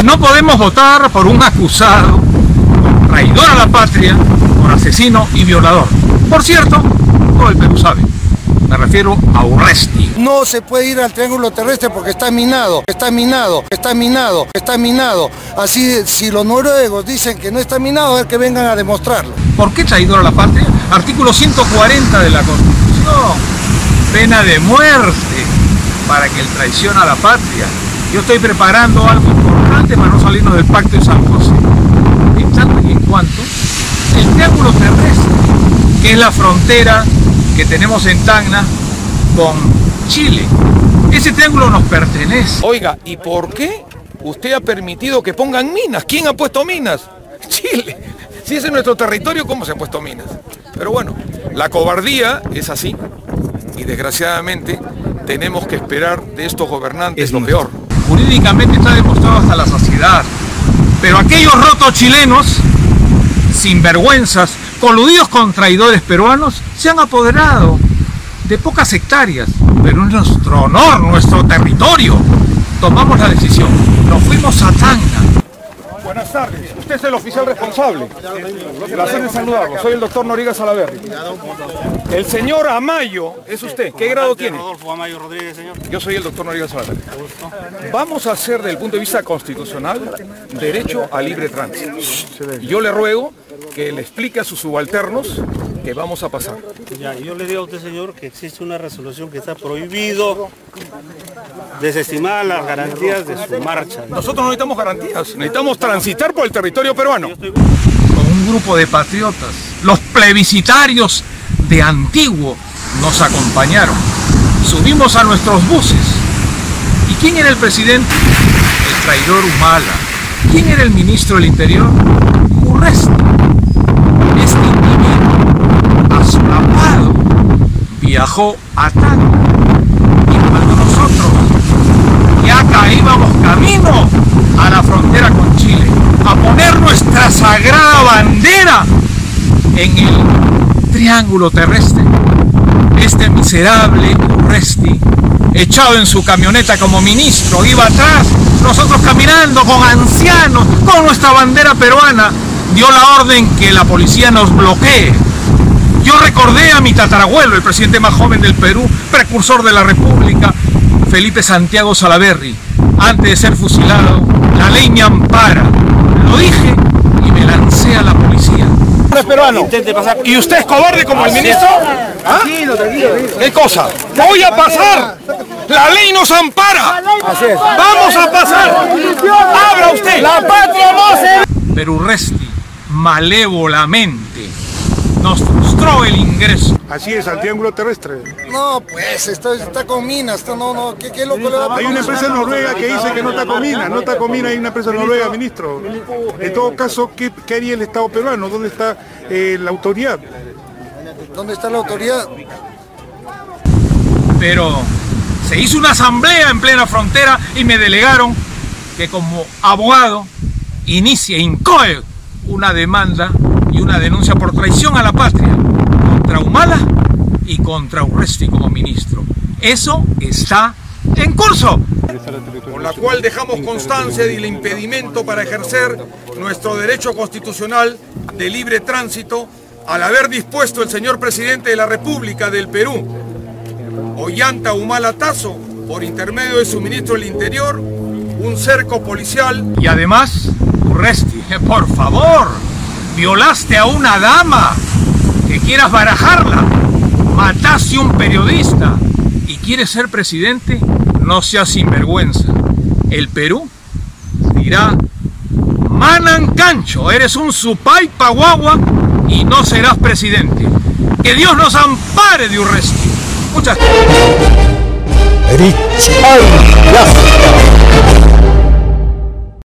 No podemos votar por un acusado, por traidor a la patria, por asesino y violador. Por cierto, todo el Perú sabe. Me refiero a Urresti. No se puede ir al triángulo terrestre porque está minado, está minado, está minado, está minado. Así, si los noruegos dicen que no está minado, a ver que vengan a demostrarlo. ¿Por qué traidor a la patria? Artículo 140 de la Constitución. Pena de muerte para que él traiciona a la patria. Yo estoy preparando algo importante para no salirnos del Pacto de San José. En tanto y en cuanto, el triángulo terrestre, que es la frontera que tenemos en Tacna con Chile. Ese triángulo nos pertenece. Oiga, ¿y por qué usted ha permitido que pongan minas? ¿Quién ha puesto minas? Chile. Si ese es nuestro territorio, ¿cómo se han puesto minas? Pero bueno, la cobardía es así. Y desgraciadamente tenemos que esperar de estos gobernantes lo peor. Jurídicamente está demostrado hasta la saciedad. Pero aquellos rotos chilenos, sinvergüenzas, coludidos con traidores peruanos, se han apoderado de pocas hectáreas, pero es nuestro honor, nuestro territorio. Tomamos la decisión, nos fuimos a Tacna. Buenas tardes, usted es el oficial responsable. Placer de saludarlo, soy el doctor Noriega Salaverry. El señor Amayo es usted, ¿qué grado tiene? Rodolfo Amayo Rodríguez, señor. Yo soy el doctor Noriega Salaverry. Vamos a hacer desde el punto de vista constitucional derecho a libre tránsito. Yo le ruego que le explique a sus subalternos que vamos a pasar. Ya, yo le digo a usted, señor, que existe una resolución que está prohibido desestimar las garantías de su marcha. Nosotros no necesitamos garantías, necesitamos transitar por el territorio peruano. Con un grupo de patriotas, los plebiscitarios de antiguo nos acompañaron. Subimos a nuestros buses. ¿Y quién era el presidente? El traidor Humala. ¿Quién era el ministro del Interior? Urresti. Este individuo, asolapado, viajó a Tacna. Y cuando nosotros ya caíamos camino a la frontera con Chile, a poner nuestra sagrada bandera en el triángulo terrestre, este miserable Urresti, echado en su camioneta como ministro, iba atrás, nosotros caminando con ancianos, con nuestra bandera peruana, dio la orden que la policía nos bloquee. Yo recordé a mi tatarabuelo, el presidente más joven del Perú, precursor de la República, Felipe Santiago Salaverry. Antes de ser fusilado, la ley me ampara. Lo dije y me lancé a la policía. Es peruano. Intente pasar. ¿Y usted es cobarde como el ministro? ¿Ah? ¿Qué cosa? ¡Voy a pasar! ¡La ley nos ampara! ¡Vamos a pasar! ¡Abra usted! ¡La patria no se... Pero Urresti, malévolamente, nos frustró el ingreso. Así es, al triángulo terrestre. No, pues, está con minas, ¿qué loco le va a pasar? Hay una empresa noruega que dice que no está con minas, no está con minas, hay una empresa noruega, ministro. En todo caso, ¿qué haría el Estado peruano? ¿Dónde está la autoridad? ¿Dónde está la autoridad? Pero se hizo una asamblea en plena frontera y me delegaron que como abogado incoe una demanda y una denuncia por traición a la patria contra Humala y contra Urresti como ministro. Eso está en curso. Con la cual dejamos constancia del impedimento para ejercer nuestro derecho constitucional de libre tránsito al haber dispuesto el señor presidente de la República del Perú, Ollanta Humala Tasso, por intermedio de su ministro del Interior, un cerco policial. Y además, Urresti, por favor, violaste a una dama, que quieras barajarla, mataste a un periodista y quieres ser presidente, no seas sinvergüenza. El Perú dirá, Manancancho, eres un supaipa guagua y no serás presidente. Que Dios nos ampare de Urresti. Muchas gracias.